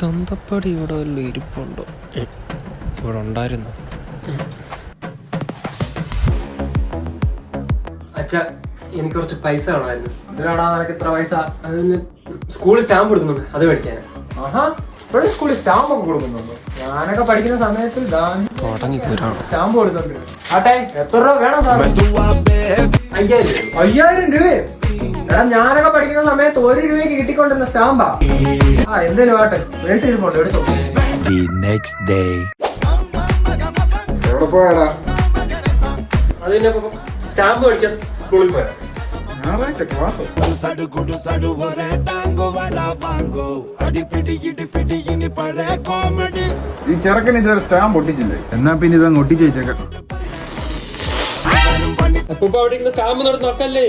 തന്തപ്പടി ഇവിടെ വല്ല ഇരിപ്പുണ്ടോ? ഇവിടെ ഉണ്ടായിരുന്നു. അച്ഛാ, എനിക്ക് കുറച്ച് പൈസ വേണമായിരുന്നു. എന്തിനാടാ നിനക്ക് ഇത്ര പൈസ? അതിന് സ്കൂളിൽ സ്റ്റാമ്പ് കൊടുക്കുന്നുണ്ട്, അത് മേടിക്കാൻ. ആഹാ, ഇപ്പോഴും സ്കൂളിൽ സ്റ്റാമ്പ് ഒക്കെ കൊടുക്കുന്നുണ്ടോ? ഞാനൊക്കെ പഠിക്കുന്ന സമയത്ത് സ്റ്റാമ്പ് കൊടുത്തോണ്ട്. ആട്ടെ, എത്ര രൂപ വേണം സാർ? 5000 രൂപ. എടാ, ഞാനൊക്കെ പഠിക്കുന്ന സമയത്ത് 1 രൂപയ്ക്ക് കിട്ടിക്കൊണ്ടിരുന്ന സ്റ്റാമ്പാ. എന്തേലും ആട്ടെ, മേഴ്സ് ഇരിപ്പുണ്ട്, എടുത്തോ. എവിടെ പോയാടാ? അതിന്റെ സ്റ്റാമ്പ് മേടിക്കാൻ സ്കൂളിൽ പോയാ. ഞായറാഴ്ച ക്ലാസ്. ഈ ചെറുക്കന് ഇതുവരെ സ്റ്റാമ്പ് ഒട്ടിച്ചില്ലേ? എന്നാ പിന്നെ ഇതങ്ങ് ഒട്ടിച്ചേച്ചേക്കാം. അപ്പൊ അവിടെ സ്റ്റാമ്പ് നോക്കല്ലേ?